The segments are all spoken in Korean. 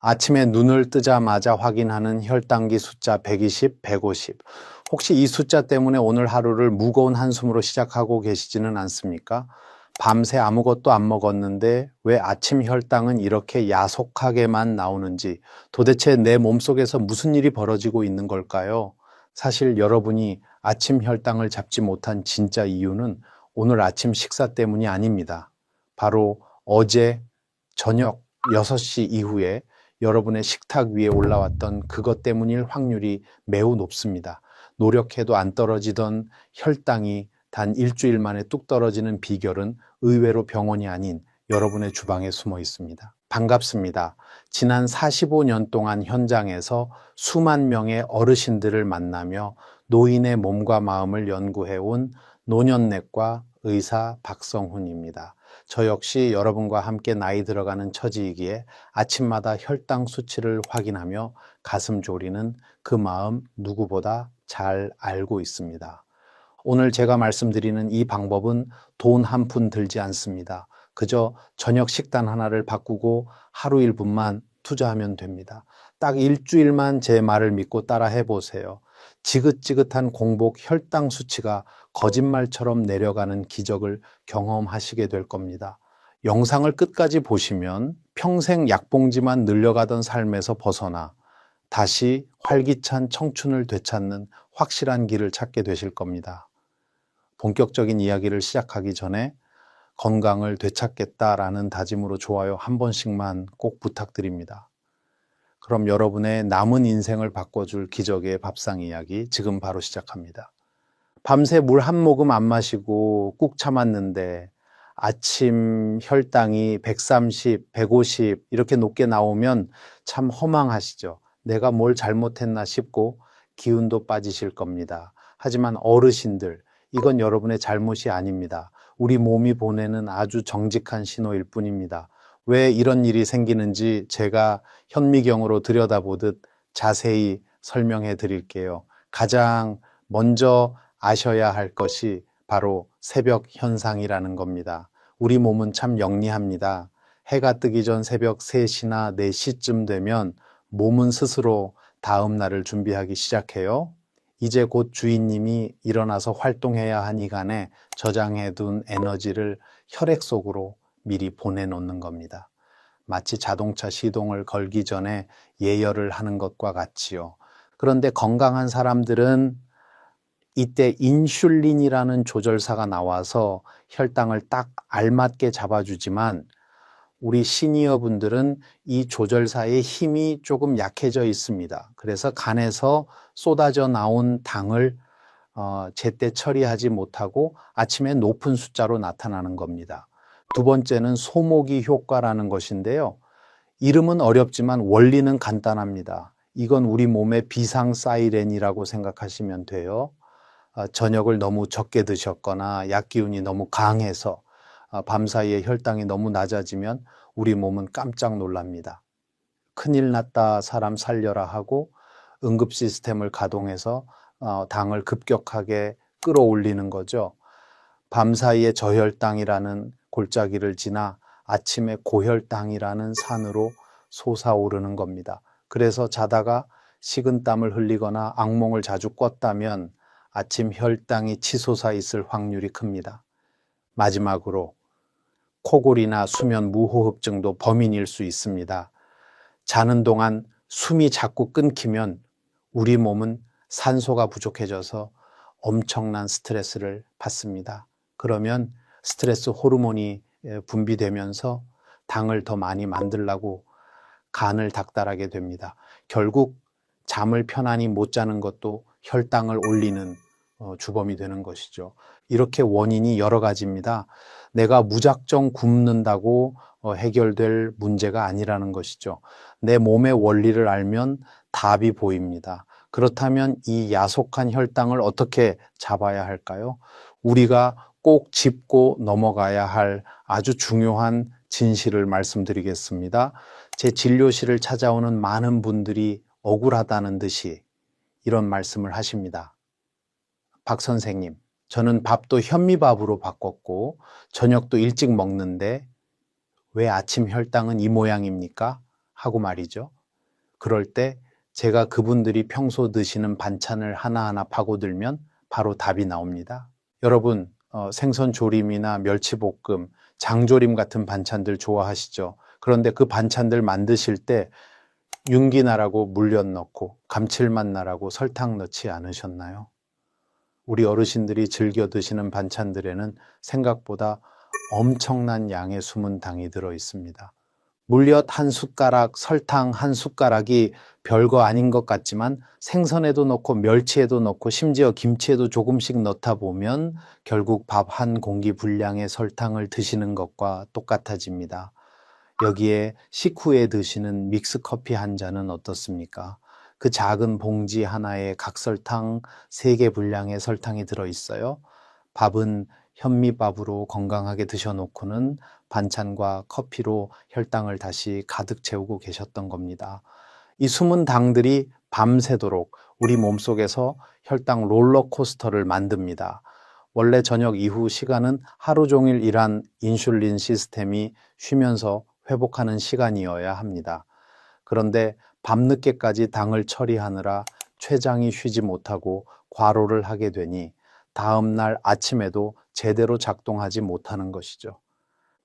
아침에 눈을 뜨자마자 확인하는 혈당기 숫자 120, 150. 혹시 이 숫자 때문에 오늘 하루를 무거운 한숨으로 시작하고 계시지는 않습니까? 밤새 아무것도 안 먹었는데 왜 아침 혈당은 이렇게 야속하게만 나오는지, 도대체 내 몸속에서 무슨 일이 벌어지고 있는 걸까요? 사실 여러분이 아침 혈당을 잡지 못한 진짜 이유는 오늘 아침 식사 때문이 아닙니다. 바로 어제 저녁 6시 이후에 여러분의 식탁 위에 올라왔던 그것 때문일 확률이 매우 높습니다. 노력해도 안 떨어지던 혈당이 단 일주일 만에 뚝 떨어지는 비결은 의외로 병원이 아닌 여러분의 주방에 숨어 있습니다. 반갑습니다. 지난 45년 동안 현장에서 수만 명의 어르신들을 만나며 노인의 몸과 마음을 연구해온 노년내과 의사 박성훈입니다. 저 역시 여러분과 함께 나이 들어가는 처지이기에 아침마다 혈당 수치를 확인하며 가슴 졸이는 그 마음 누구보다 잘 알고 있습니다. 오늘 제가 말씀드리는 이 방법은 돈 한 푼 들지 않습니다. 그저 저녁 식단 하나를 바꾸고 하루 1분만 투자하면 됩니다. 딱 일주일만 제 말을 믿고 따라 해보세요. 지긋지긋한 공복 혈당 수치가 거짓말처럼 내려가는 기적을 경험하시게 될 겁니다. 영상을 끝까지 보시면 평생 약봉지만 늘려가던 삶에서 벗어나 다시 활기찬 청춘을 되찾는 확실한 길을 찾게 되실 겁니다. 본격적인 이야기를 시작하기 전에 건강을 되찾겠다라는 다짐으로 좋아요 한 번씩만 꼭 부탁드립니다. 그럼 여러분의 남은 인생을 바꿔줄 기적의 밥상 이야기 지금 바로 시작합니다. 밤새 물 한 모금 안 마시고 꾹 참았는데 아침 혈당이 130, 150 이렇게 높게 나오면 참 허망하시죠. 내가 뭘 잘못했나 싶고 기운도 빠지실 겁니다. 하지만 어르신들, 이건 여러분의 잘못이 아닙니다. 우리 몸이 보내는 아주 정직한 신호일 뿐입니다. 왜 이런 일이 생기는지 제가 현미경으로 들여다보듯 자세히 설명해 드릴게요. 가장 먼저 아셔야 할 것이 바로 새벽 현상이라는 겁니다. 우리 몸은 참 영리합니다. 해가 뜨기 전 새벽 3시나 4시쯤 되면 몸은 스스로 다음 날을 준비하기 시작해요. 이제 곧 주인님이 일어나서 활동해야 한 이간에 저장해둔 에너지를 혈액 속으로 미리 보내놓는 겁니다. 마치 자동차 시동을 걸기 전에 예열을 하는 것과 같지요. 그런데 건강한 사람들은 이때 인슐린이라는 조절사가 나와서 혈당을 딱 알맞게 잡아주지만 우리 시니어 분들은 이 조절사의 힘이 조금 약해져 있습니다. 그래서 간에서 쏟아져 나온 당을 제때 처리하지 못하고 아침에 높은 숫자로 나타나는 겁니다. 두 번째는 소모기 효과라는 것인데요. 이름은 어렵지만 원리는 간단합니다. 이건 우리 몸의 비상 사이렌이라고 생각하시면 돼요. 저녁을 너무 적게 드셨거나 약 기운이 너무 강해서 밤사이에 혈당이 너무 낮아지면 우리 몸은 깜짝 놀랍니다. 큰일 났다, 사람 살려라 하고 응급 시스템을 가동해서 당을 급격하게 끌어올리는 거죠. 밤사이에 저혈당이라는 골짜기를 지나 아침에 고혈당이라는 산으로 솟아오르는 겁니다. 그래서 자다가 식은땀을 흘리거나 악몽을 자주 꿨다면 아침 혈당이 치솟아 있을 확률이 큽니다. 마지막으로 코골이나 수면 무호흡증도 범인일 수 있습니다. 자는 동안 숨이 자꾸 끊기면 우리 몸은 산소가 부족해져서 엄청난 스트레스를 받습니다. 그러면 스트레스 호르몬이 분비되면서 당을 더 많이 만들려고 간을 닥달하게 됩니다. 결국 잠을 편안히 못 자는 것도 혈당을 올리는 주범이 되는 것이죠. 이렇게 원인이 여러 가지입니다. 내가 무작정 굶는다고 해결될 문제가 아니라는 것이죠. 내 몸의 원리를 알면 답이 보입니다. 그렇다면 이 야속한 혈당을 어떻게 잡아야 할까요? 우리가 꼭 짚고 넘어가야 할 아주 중요한 진실을 말씀드리겠습니다. 제 진료실을 찾아오는 많은 분들이 억울하다는 듯이 이런 말씀을 하십니다. 박 선생님, 저는 밥도 현미밥으로 바꿨고 저녁도 일찍 먹는데 왜 아침 혈당은 이 모양입니까? 하고 말이죠. 그럴 때 제가 그분들이 평소 드시는 반찬을 하나하나 파고들면 바로 답이 나옵니다. 여러분, 생선 조림이나 멸치볶음, 장조림 같은 반찬들 좋아하시죠? 그런데 그 반찬들 만드실 때 윤기 나라고 물엿 넣고 감칠맛 나라고 설탕 넣지 않으셨나요? 우리 어르신들이 즐겨 드시는 반찬들에는 생각보다 엄청난 양의 숨은 당이 들어 있습니다. 물엿 한 숟가락, 설탕 한 숟가락이 별거 아닌 것 같지만 생선에도 넣고 멸치에도 넣고 심지어 김치에도 조금씩 넣다 보면 결국 밥 한 공기 분량의 설탕을 드시는 것과 똑같아집니다. 여기에 식후에 드시는 믹스커피 한 잔은 어떻습니까? 그 작은 봉지 하나에 각설탕 3개 분량의 설탕이 들어있어요. 밥은 현미밥으로 건강하게 드셔놓고는 반찬과 커피로 혈당을 다시 가득 채우고 계셨던 겁니다. 이 숨은 당들이 밤새도록 우리 몸속에서 혈당 롤러코스터를 만듭니다. 원래 저녁 이후 시간은 하루 종일 일한 인슐린 시스템이 쉬면서 회복하는 시간이어야 합니다. 그런데 밤늦게까지 당을 처리하느라 췌장이 쉬지 못하고 과로를 하게 되니 다음날 아침에도 제대로 작동하지 못하는 것이죠.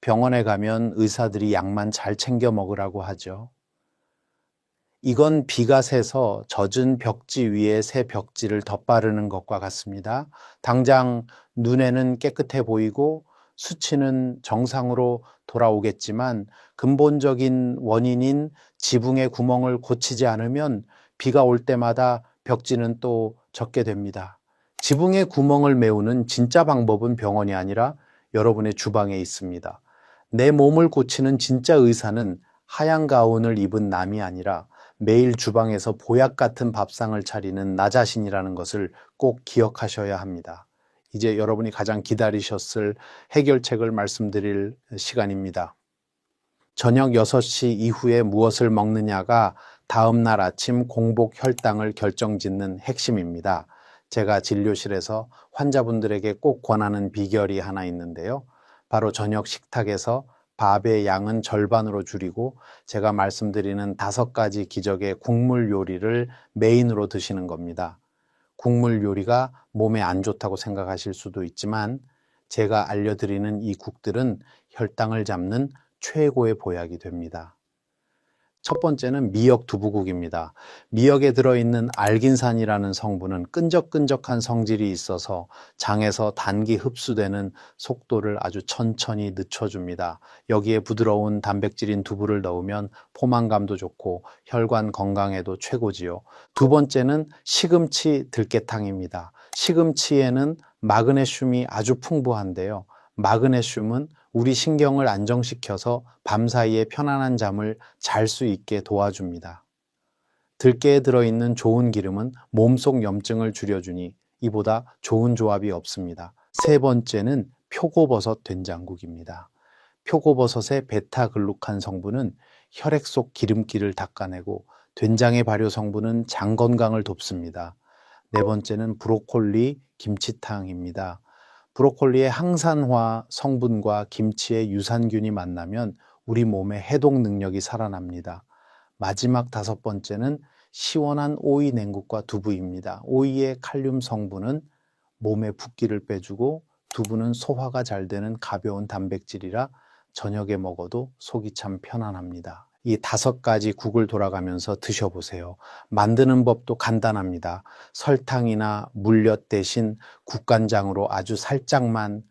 병원에 가면 의사들이 약만 잘 챙겨 먹으라고 하죠. 이건 비가 새서 젖은 벽지 위에 새 벽지를 덧바르는 것과 같습니다. 당장 눈에는 깨끗해 보이고 수치는 정상으로 돌아오겠지만 근본적인 원인인 지붕의 구멍을 고치지 않으면 비가 올 때마다 벽지는 또 젖게 됩니다. 지붕의 구멍을 메우는 진짜 방법은 병원이 아니라 여러분의 주방에 있습니다. 내 몸을 고치는 진짜 의사는 하얀 가운을 입은 남이 아니라 매일 주방에서 보약 같은 밥상을 차리는 나 자신이라는 것을 꼭 기억하셔야 합니다. 이제 여러분이 가장 기다리셨을 해결책을 말씀드릴 시간입니다. 저녁 6시 이후에 무엇을 먹느냐가 다음날 아침 공복 혈당을 결정짓는 핵심입니다. 제가 진료실에서 환자분들에게 꼭 권하는 비결이 하나 있는데요. 바로 저녁 식탁에서 밥의 양은 절반으로 줄이고 제가 말씀드리는 5가지 기적의 국물 요리를 메인으로 드시는 겁니다. 국물 요리가 몸에 안 좋다고 생각하실 수도 있지만 제가 알려드리는 이 국들은 혈당을 잡는 최고의 보약이 됩니다. 첫 번째는 미역 두부국입니다. 미역에 들어있는 알긴산이라는 성분은 끈적끈적한 성질이 있어서 장에서 단기 흡수되는 속도를 아주 천천히 늦춰줍니다. 여기에 부드러운 단백질인 두부를 넣으면 포만감도 좋고 혈관 건강에도 최고지요. 두 번째는 시금치 들깨탕입니다. 시금치에는 마그네슘이 아주 풍부한데요. 마그네슘은 우리 신경을 안정시켜서 밤사이에 편안한 잠을 잘 수 있게 도와줍니다. 들깨에 들어있는 좋은 기름은 몸속 염증을 줄여주니 이보다 좋은 조합이 없습니다. 세 번째는 표고버섯 된장국입니다. 표고버섯의 베타글루칸 성분은 혈액 속 기름기를 닦아내고 된장의 발효 성분은 장 건강을 돕습니다. 네 번째는 브로콜리 김치탕입니다. 브로콜리의 항산화 성분과 김치의 유산균이 만나면 우리 몸의 해독 능력이 살아납니다. 마지막 5번째는 시원한 오이 냉국과 두부입니다. 오이의 칼륨 성분은 몸의 붓기를 빼주고 두부는 소화가 잘 되는 가벼운 단백질이라 저녁에 먹어도 속이 참 편안합니다. 이 5가지 국을 돌아가면서 드셔보세요. 만드는 법도 간단합니다. 설탕이나 물엿 대신 국간장으로 아주 살짝만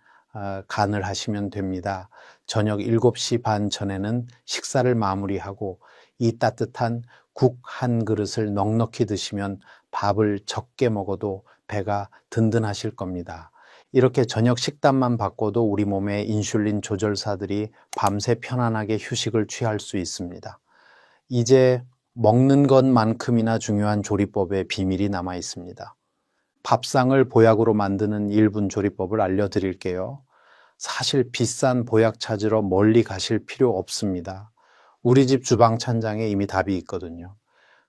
간을 하시면 됩니다. 저녁 7시 반 전에는 식사를 마무리하고 이 따뜻한 국 한 그릇을 넉넉히 드시면 밥을 적게 먹어도 배가 든든하실 겁니다. 이렇게 저녁 식단만 바꿔도 우리 몸의 인슐린 조절사들이 밤새 편안하게 휴식을 취할 수 있습니다. 이제 먹는 것만큼이나 중요한 조리법의 비밀이 남아 있습니다. 밥상을 보약으로 만드는 1분 조리법을 알려드릴게요. 사실 비싼 보약 찾으러 멀리 가실 필요 없습니다. 우리 집 주방 찬장에 이미 답이 있거든요.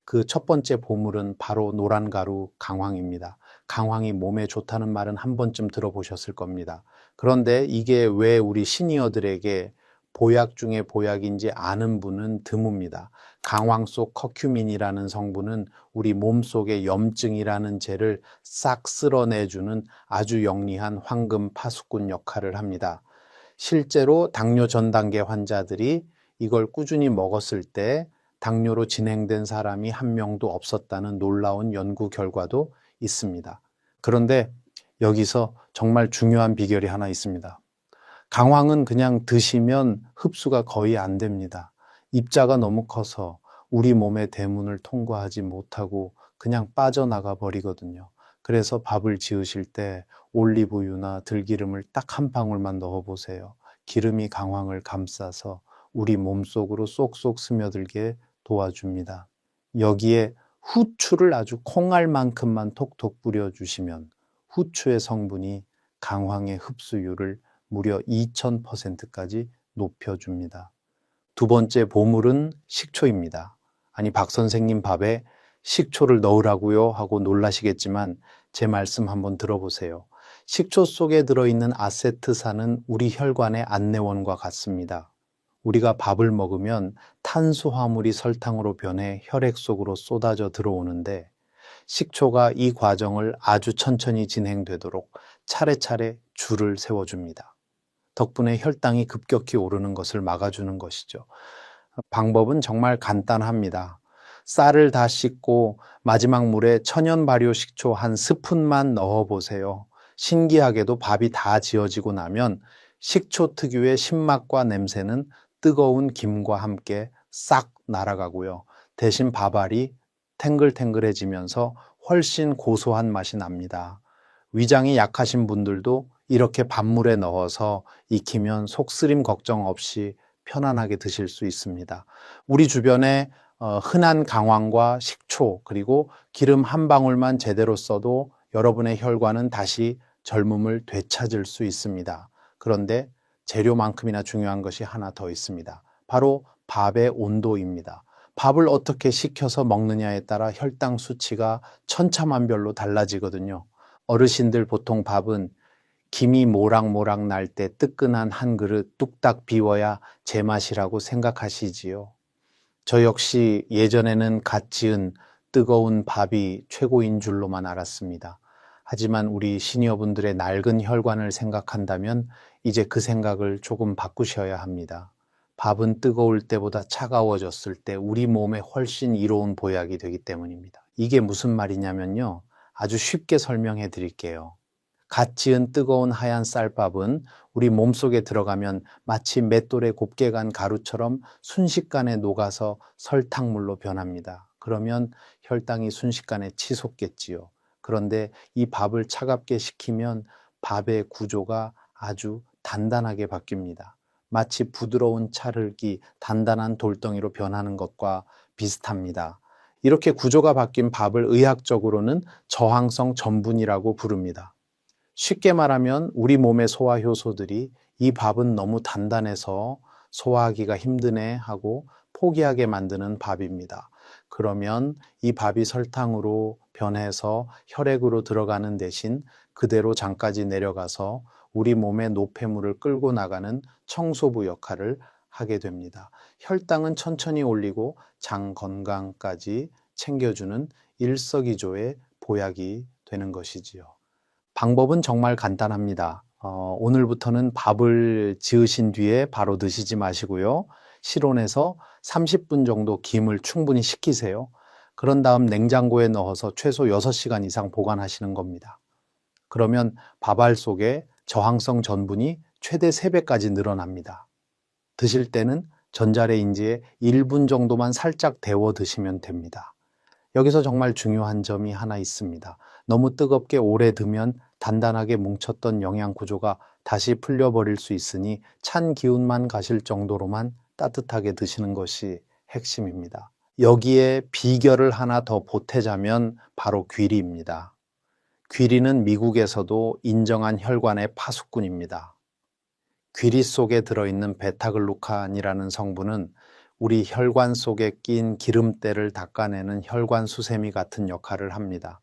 그 첫 번째 보물은 바로 노란 가루 강황입니다. 강황이 몸에 좋다는 말은 한 번쯤 들어보셨을 겁니다. 그런데 이게 왜 우리 시니어들에게 보약 중에 보약인지 아는 분은 드뭅니다. 강황 속 커큐민이라는 성분은 우리 몸속의 염증이라는 재를 싹 쓸어내주는 아주 영리한 황금 파수꾼 역할을 합니다. 실제로 당뇨 전 단계 환자들이 이걸 꾸준히 먹었을 때 당뇨로 진행된 사람이 한 명도 없었다는 놀라운 연구 결과도 있습니다. 그런데 여기서 정말 중요한 비결이 하나 있습니다. 강황은 그냥 드시면 흡수가 거의 안 됩니다. 입자가 너무 커서 우리 몸의 대문을 통과하지 못하고 그냥 빠져나가 버리거든요. 그래서 밥을 지으실 때 올리브유나 들기름을 딱 한 방울만 넣어 보세요. 기름이 강황을 감싸서 우리 몸속으로 쏙쏙 스며들게 도와줍니다. 여기에 후추를 아주 콩알만큼만 톡톡 뿌려주시면 후추의 성분이 강황의 흡수율을 무려 2000%까지 높여줍니다. 두 번째 보물은 식초입니다. 아니, 박 선생님 밥에 식초를 넣으라고요? 하고 놀라시겠지만 제 말씀 한번 들어보세요. 식초 속에 들어있는 아세트산은 우리 혈관의 안내원과 같습니다. 우리가 밥을 먹으면 탄수화물이 설탕으로 변해 혈액 속으로 쏟아져 들어오는데 식초가 이 과정을 아주 천천히 진행되도록 차례차례 줄을 세워줍니다. 덕분에 혈당이 급격히 오르는 것을 막아주는 것이죠. 방법은 정말 간단합니다. 쌀을 다 씻고 마지막 물에 천연 발효 식초 한 스푼만 넣어 보세요. 신기하게도 밥이 다 지어지고 나면 식초 특유의 신맛과 냄새는 뜨거운 김과 함께 싹 날아가고요. 대신 밥알이 탱글탱글해지면서 훨씬 고소한 맛이 납니다. 위장이 약하신 분들도 이렇게 밥물에 넣어서 익히면 속쓰림 걱정 없이 편안하게 드실 수 있습니다. 우리 주변에 흔한 강황과 식초 그리고 기름 한 방울만 제대로 써도 여러분의 혈관은 다시 젊음을 되찾을 수 있습니다. 그런데 재료만큼이나 중요한 것이 하나 더 있습니다. 바로 밥의 온도입니다. 밥을 어떻게 식혀서 먹느냐에 따라 혈당 수치가 천차만별로 달라지거든요. 어르신들 보통 밥은 김이 모락모락 날 때 뜨끈한 한 그릇 뚝딱 비워야 제맛이라고 생각하시지요. 저 역시 예전에는 갓 지은 뜨거운 밥이 최고인 줄로만 알았습니다. 하지만 우리 시니어분들의 낡은 혈관을 생각한다면 이제 그 생각을 조금 바꾸셔야 합니다. 밥은 뜨거울 때보다 차가워졌을 때 우리 몸에 훨씬 이로운 보약이 되기 때문입니다. 이게 무슨 말이냐면요. 아주 쉽게 설명해 드릴게요. 갓 지은 뜨거운 하얀 쌀밥은 우리 몸속에 들어가면 마치 맷돌에 곱게 간 가루처럼 순식간에 녹아서 설탕물로 변합니다. 그러면 혈당이 순식간에 치솟겠지요. 그런데 이 밥을 차갑게 식히면 밥의 구조가 아주 단단하게 바뀝니다. 마치 부드러운 찰흙이 단단한 돌덩이로 변하는 것과 비슷합니다. 이렇게 구조가 바뀐 밥을 의학적으로는 저항성 전분이라고 부릅니다. 쉽게 말하면 우리 몸의 소화 효소들이 이 밥은 너무 단단해서 소화하기가 힘드네 하고 포기하게 만드는 밥입니다. 그러면 이 밥이 설탕으로 변해서 혈액으로 들어가는 대신 그대로 장까지 내려가서 우리 몸의 노폐물을 끌고 나가는 청소부 역할을 하게 됩니다. 혈당은 천천히 올리고 장 건강까지 챙겨주는 일석이조의 보약이 되는 것이지요. 방법은 정말 간단합니다. 오늘부터는 밥을 지으신 뒤에 바로 드시지 마시고요. 실온에서 30분 정도 김을 충분히 식히세요. 그런 다음 냉장고에 넣어서 최소 6시간 이상 보관하시는 겁니다. 그러면 밥알 속에 저항성 전분이 최대 3배까지 늘어납니다. 드실 때는 전자레인지에 1분 정도만 살짝 데워 드시면 됩니다. 여기서 정말 중요한 점이 하나 있습니다. 너무 뜨겁게 오래 두면 단단하게 뭉쳤던 영양 구조가 다시 풀려버릴 수 있으니 찬 기운만 가실 정도로만 따뜻하게 드시는 것이 핵심입니다. 여기에 비결을 하나 더 보태자면 바로 귀리입니다. 귀리는 미국에서도 인정한 혈관의 파수꾼입니다. 귀리 속에 들어있는 베타글루칸이라는 성분은 우리 혈관 속에 낀 기름때를 닦아내는 혈관 수세미 같은 역할을 합니다.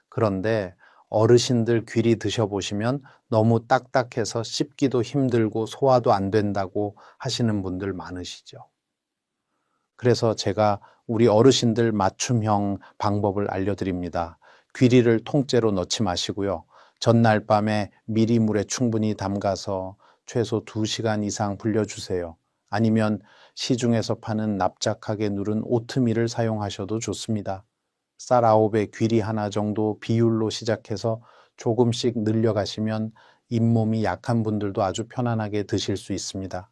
그런데 어르신들 귀리 드셔보시면 너무 딱딱해서 씹기도 힘들고 소화도 안 된다고 하시는 분들 많으시죠. 그래서 제가 우리 어르신들 맞춤형 방법을 알려드립니다. 귀리를 통째로 넣지 마시고요. 전날 밤에 미리 물에 충분히 담가서 최소 2시간 이상 불려주세요. 아니면 시중에서 파는 납작하게 누른 오트밀을 사용하셔도 좋습니다. 쌀 9에 귀리 하나 정도 비율로 시작해서 조금씩 늘려가시면 잇몸이 약한 분들도 아주 편안하게 드실 수 있습니다.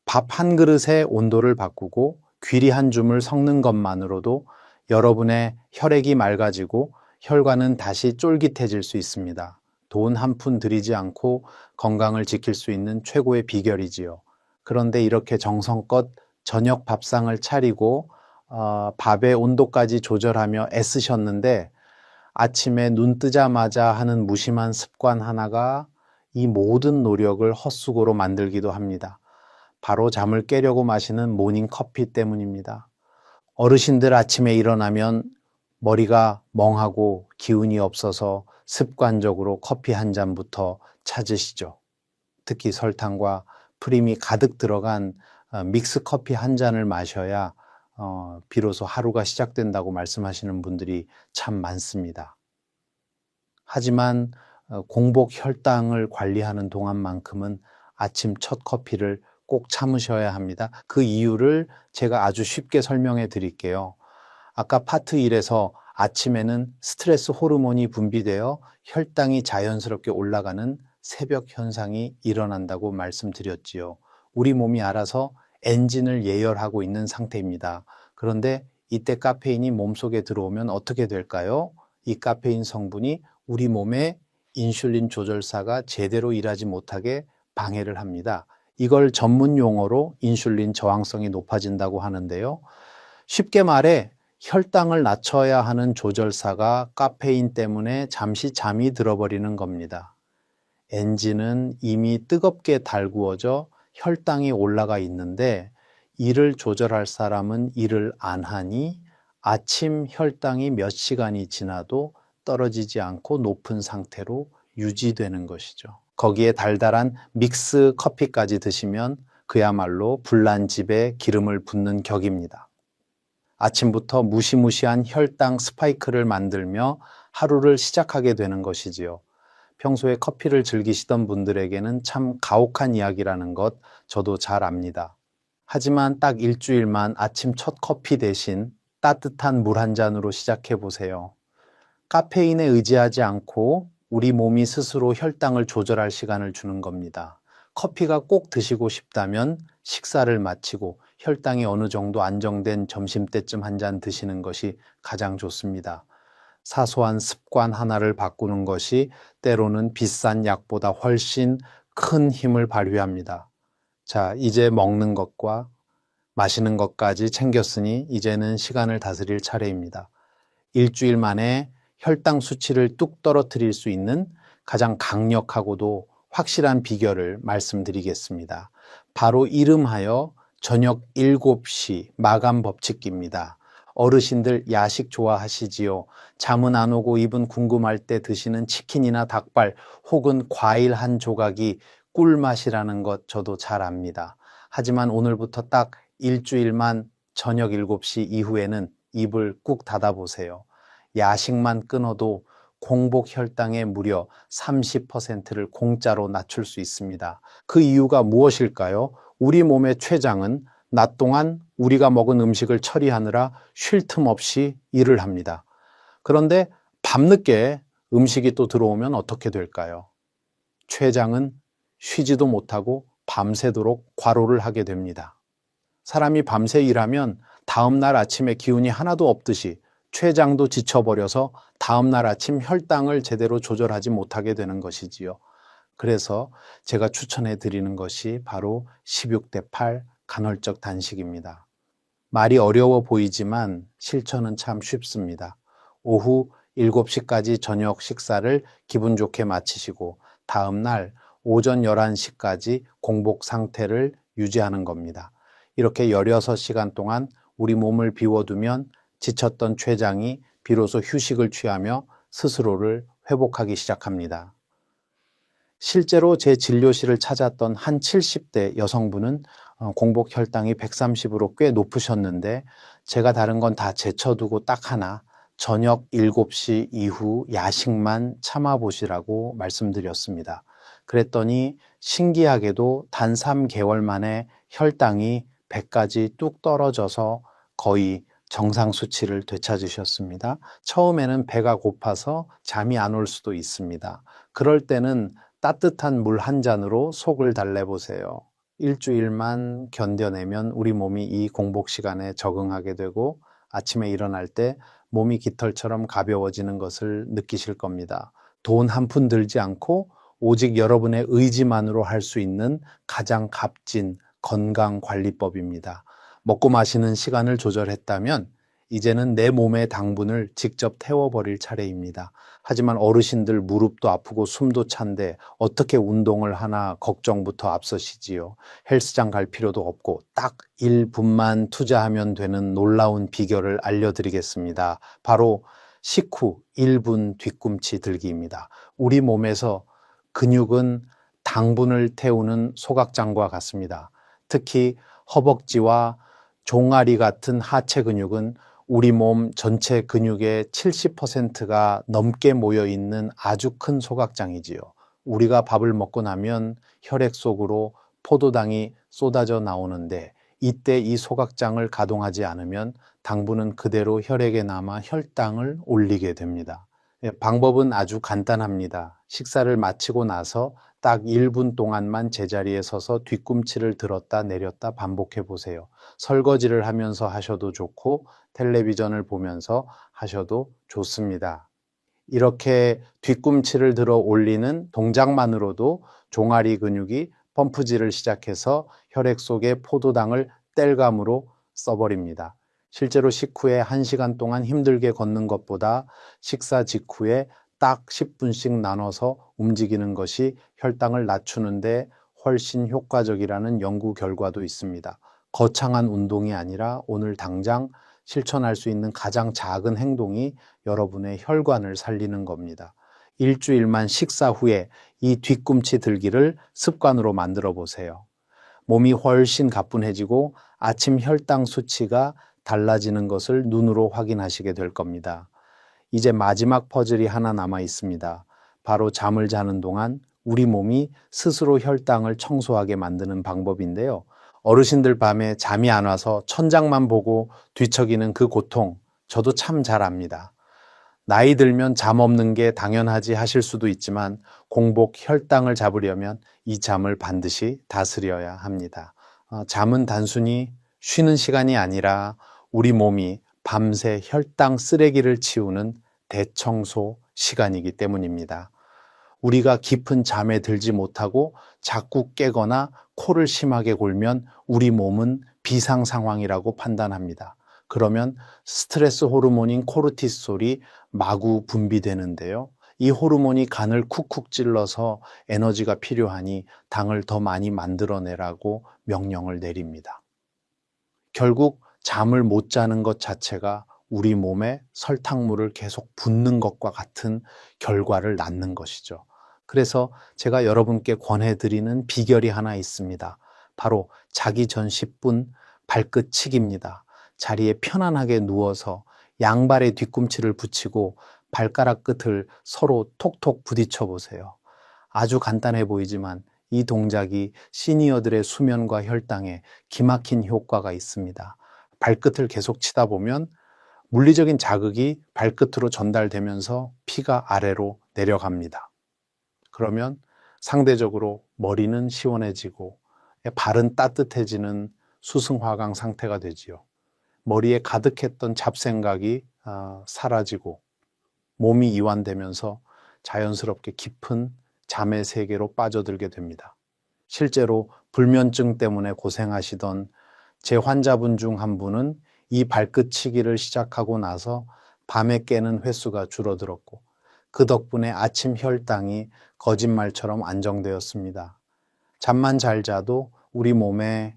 밥 한 그릇의 온도를 바꾸고 귀리 한 줌을 섞는 것만으로도 여러분의 혈액이 맑아지고 혈관은 다시 쫄깃해질 수 있습니다. 돈 한 푼 들이지 않고 건강을 지킬 수 있는 최고의 비결이지요. 그런데 이렇게 정성껏 저녁 밥상을 차리고 밥의 온도까지 조절하며 애쓰셨는데 아침에 눈 뜨자마자 하는 무심한 습관 하나가 이 모든 노력을 헛수고로 만들기도 합니다. 바로 잠을 깨려고 마시는 모닝커피 때문입니다. 어르신들 아침에 일어나면 머리가 멍하고 기운이 없어서 습관적으로 커피 한 잔부터 찾으시죠. 특히 설탕과 프림이 가득 들어간 믹스 커피 한 잔을 마셔야 비로소 하루가 시작된다고 말씀하시는 분들이 참 많습니다. 하지만 공복 혈당을 관리하는 동안만큼은 아침 첫 커피를 꼭 참으셔야 합니다. 그 이유를 제가 아주 쉽게 설명해 드릴게요. 아까 파트 1에서 아침에는 스트레스 호르몬이 분비되어 혈당이 자연스럽게 올라가는 새벽 현상이 일어난다고 말씀드렸지요. 우리 몸이 알아서 엔진을 예열하고 있는 상태입니다. 그런데 이때 카페인이 몸속에 들어오면 어떻게 될까요? 이 카페인 성분이 우리 몸의 인슐린 조절사가 제대로 일하지 못하게 방해를 합니다. 이걸 전문 용어로 인슐린 저항성이 높아진다고 하는데요. 쉽게 말해 혈당을 낮춰야 하는 조절사가 카페인 때문에 잠시 잠이 들어버리는 겁니다. 엔진은 이미 뜨겁게 달구어져 혈당이 올라가 있는데 이를 조절할 사람은 일을 안 하니 아침 혈당이 몇 시간이 지나도 떨어지지 않고 높은 상태로 유지되는 것이죠. 거기에 달달한 믹스 커피까지 드시면 그야말로 불난 집에 기름을 붓는 격입니다. 아침부터 무시무시한 혈당 스파이크를 만들며 하루를 시작하게 되는 것이지요. 평소에 커피를 즐기시던 분들에게는 참 가혹한 이야기라는 것 저도 잘 압니다. 하지만 딱 일주일만 아침 첫 커피 대신 따뜻한 물 한 잔으로 시작해 보세요. 카페인에 의지하지 않고 우리 몸이 스스로 혈당을 조절할 시간을 주는 겁니다. 커피가 꼭 드시고 싶다면 식사를 마치고 혈당이 어느 정도 안정된 점심때쯤 한 잔 드시는 것이 가장 좋습니다. 사소한 습관 하나를 바꾸는 것이 때로는 비싼 약보다 훨씬 큰 힘을 발휘합니다. 자, 이제 먹는 것과 마시는 것까지 챙겼으니 이제는 시간을 다스릴 차례입니다. 일주일 만에 혈당 수치를 뚝 떨어뜨릴 수 있는 가장 강력하고도 확실한 비결을 말씀드리겠습니다. 바로 이름하여 저녁 7시 마감 법칙입니다. 어르신들 야식 좋아하시지요? 잠은 안 오고 입은 궁금할 때 드시는 치킨이나 닭발 혹은 과일 한 조각이 꿀맛이라는 것 저도 잘 압니다. 하지만 오늘부터 딱 일주일만 저녁 7시 이후에는 입을 꾹 닫아보세요. 야식만 끊어도 공복 혈당의 무려 30%를 공짜로 낮출 수 있습니다. 그 이유가 무엇일까요? 우리 몸의 췌장은 낮 동안 우리가 먹은 음식을 처리하느라 쉴 틈 없이 일을 합니다. 그런데 밤늦게 음식이 또 들어오면 어떻게 될까요? 췌장은 쉬지도 못하고 밤새도록 과로를 하게 됩니다. 사람이 밤새 일하면 다음날 아침에 기운이 하나도 없듯이 췌장도 지쳐버려서 다음날 아침 혈당을 제대로 조절하지 못하게 되는 것이지요. 그래서 제가 추천해 드리는 것이 바로 16대8 간헐적 단식입니다. 말이 어려워 보이지만 실천은 참 쉽습니다. 오후 7시까지 저녁 식사를 기분 좋게 마치시고 다음날 오전 11시까지 공복 상태를 유지하는 겁니다. 이렇게 16시간 동안 우리 몸을 비워두면 지쳤던 췌장이 비로소 휴식을 취하며 스스로를 회복하기 시작합니다. 실제로 제 진료실을 찾았던 한 70대 여성분은 공복 혈당이 130으로 꽤 높으셨는데 제가 다른 건 다 제쳐두고 딱 하나 저녁 7시 이후 야식만 참아보시라고 말씀드렸습니다. 그랬더니 신기하게도 단 3개월 만에 혈당이 100까지 뚝 떨어져서 거의 정상 수치를 되찾으셨습니다. 처음에는 배가 고파서 잠이 안 올 수도 있습니다. 그럴 때는 따뜻한 물 한 잔으로 속을 달래보세요. 일주일만 견뎌내면 우리 몸이 이 공복 시간에 적응하게 되고 아침에 일어날 때 몸이 깃털처럼 가벼워지는 것을 느끼실 겁니다. 돈 한 푼 들지 않고 오직 여러분의 의지만으로 할 수 있는 가장 값진 건강관리법입니다. 먹고 마시는 시간을 조절했다면 이제는 내 몸의 당분을 직접 태워버릴 차례입니다. 하지만 어르신들 무릎도 아프고 숨도 찬데 어떻게 운동을 하나 걱정부터 앞서시지요. 헬스장 갈 필요도 없고 딱 1분만 투자하면 되는 놀라운 비결을 알려드리겠습니다. 바로 식후 1분 뒤꿈치 들기입니다. 우리 몸에서 근육은 당분을 태우는 소각장과 같습니다. 특히 허벅지와 종아리 같은 하체 근육은 우리 몸 전체 근육의 70%가 넘게 모여 있는 아주 큰 소각장이지요. 우리가 밥을 먹고 나면 혈액 속으로 포도당이 쏟아져 나오는데 이때 이 소각장을 가동하지 않으면 당분은 그대로 혈액에 남아 혈당을 올리게 됩니다. 방법은 아주 간단합니다. 식사를 마치고 나서 딱 1분 동안만 제자리에 서서 뒤꿈치를 들었다 내렸다 반복해 보세요. 설거지를 하면서 하셔도 좋고 텔레비전을 보면서 하셔도 좋습니다. 이렇게 뒤꿈치를 들어 올리는 동작만으로도 종아리 근육이 펌프질을 시작해서 혈액 속에 포도당을 땔감으로 써버립니다. 실제로 식후에 1시간 동안 힘들게 걷는 것보다 식사 직후에 딱 10분씩 나눠서 움직이는 것이 혈당을 낮추는데 훨씬 효과적이라는 연구 결과도 있습니다. 거창한 운동이 아니라 오늘 당장 실천할 수 있는 가장 작은 행동이 여러분의 혈관을 살리는 겁니다. 일주일만 식사 후에 이 뒤꿈치 들기를 습관으로 만들어 보세요. 몸이 훨씬 가뿐해지고 아침 혈당 수치가 달라지는 것을 눈으로 확인하시게 될 겁니다. 이제 마지막 퍼즐이 하나 남아 있습니다. 바로 잠을 자는 동안 우리 몸이 스스로 혈당을 청소하게 만드는 방법인데요. 어르신들 밤에 잠이 안 와서 천장만 보고 뒤척이는 그 고통, 저도 참 잘 압니다. 나이 들면 잠 없는 게 당연하지 하실 수도 있지만 공복 혈당을 잡으려면 이 잠을 반드시 다스려야 합니다. 잠은 단순히 쉬는 시간이 아니라 우리 몸이 밤새 혈당 쓰레기를 치우는 대청소 시간이기 때문입니다. 우리가 깊은 잠에 들지 못하고 자꾸 깨거나 코를 심하게 골면 우리 몸은 비상 상황이라고 판단합니다. 그러면 스트레스 호르몬인 코르티솔이 마구 분비되는데요. 이 호르몬이 간을 쿡쿡 찔러서 에너지가 필요하니 당을 더 많이 만들어내라고 명령을 내립니다. 결국 잠을 못 자는 것 자체가 우리 몸에 설탕물을 계속 붓는 것과 같은 결과를 낳는 것이죠. 그래서 제가 여러분께 권해드리는 비결이 하나 있습니다. 바로 자기 전 10분 발끝치기입니다. 자리에 편안하게 누워서 양발에 뒤꿈치를 붙이고 발가락 끝을 서로 톡톡 부딪혀 보세요. 아주 간단해 보이지만 이 동작이 시니어들의 수면과 혈당에 기막힌 효과가 있습니다. 발끝을 계속 치다 보면 물리적인 자극이 발끝으로 전달되면서 피가 아래로 내려갑니다. 그러면 상대적으로 머리는 시원해지고 발은 따뜻해지는 수승화강 상태가 되지요. 머리에 가득했던 잡생각이 사라지고 몸이 이완되면서 자연스럽게 깊은 잠의 세계로 빠져들게 됩니다. 실제로 불면증 때문에 고생하시던 제 환자분 중 한 분은 이 발끝치기를 시작하고 나서 밤에 깨는 횟수가 줄어들었고 그 덕분에 아침 혈당이 거짓말처럼 안정되었습니다. 잠만 잘 자도 우리 몸에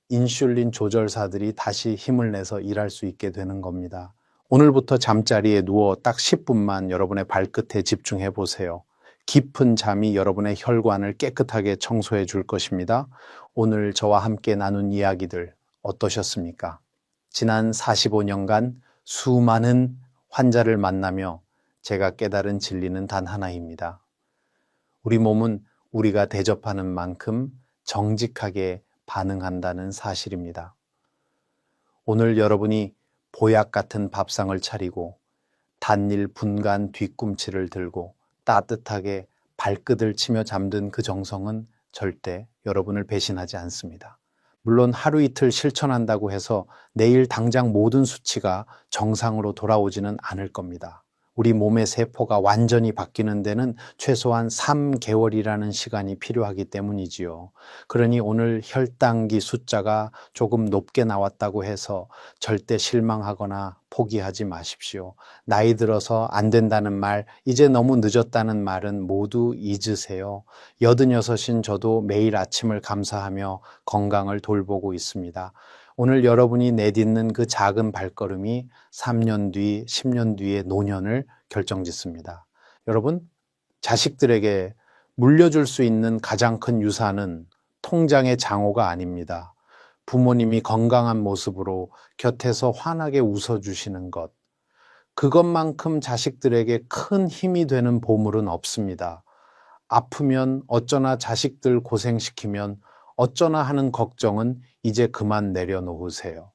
인슐린 조절사들이 다시 힘을 내서 일할 수 있게 되는 겁니다. 오늘부터 잠자리에 누워 딱 10분만 여러분의 발끝에 집중해 보세요. 깊은 잠이 여러분의 혈관을 깨끗하게 청소해 줄 것입니다. 오늘 저와 함께 나눈 이야기들 어떠셨습니까? 지난 45년간 수많은 환자를 만나며 제가 깨달은 진리는 단 하나입니다. 우리 몸은 우리가 대접하는 만큼 정직하게 반응한다는 사실입니다. 오늘 여러분이 보약 같은 밥상을 차리고 단일 분간 뒤꿈치를 들고 따뜻하게 발끝을 치며 잠든 그 정성은 절대 여러분을 배신하지 않습니다. 물론 하루 이틀 실천한다고 해서 내일 당장 모든 수치가 정상으로 돌아오지는 않을 겁니다. 우리 몸의 세포가 완전히 바뀌는 데는 최소한 3개월이라는 시간이 필요하기 때문이지요. 그러니 오늘 혈당기 숫자가 조금 높게 나왔다고 해서 절대 실망하거나 포기하지 마십시오. 나이 들어서 안 된다는 말, 이제 너무 늦었다는 말은 모두 잊으세요. 86인 저도 매일 아침을 감사하며 건강을 돌보고 있습니다. 오늘 여러분이 내딛는 그 작은 발걸음이 3년 뒤, 10년 뒤의 노년을 결정짓습니다. 여러분, 자식들에게 물려줄 수 있는 가장 큰 유산은 통장의 장호가 아닙니다. 부모님이 건강한 모습으로 곁에서 환하게 웃어주시는 것. 그것만큼 자식들에게 큰 힘이 되는 보물은 없습니다. 아프면 어쩌나 자식들 고생시키면 어쩌나 하는 걱정은 이제 그만 내려놓으세요.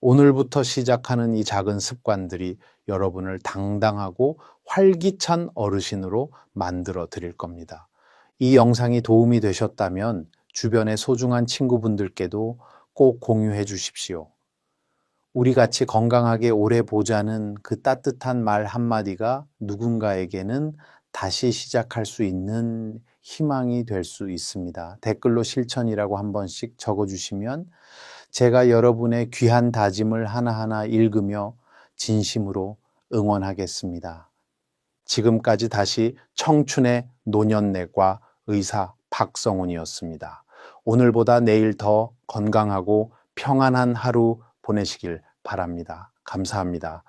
오늘부터 시작하는 이 작은 습관들이 여러분을 당당하고 활기찬 어르신으로 만들어 드릴 겁니다. 이 영상이 도움이 되셨다면 주변의 소중한 친구분들께도 꼭 공유해 주십시오. 우리 같이 건강하게 오래 보자는 그 따뜻한 말 한마디가 누군가에게는 다시 시작할 수 있는 희망이 될 수 있습니다. 댓글로 실천이라고 한 번씩 적어주시면 제가 여러분의 귀한 다짐을 하나하나 읽으며 진심으로 응원하겠습니다. 지금까지 다시 청춘의 노년내과 의사 박성훈이었습니다. 오늘보다 내일 더 건강하고 평안한 하루 보내시길 바랍니다. 감사합니다.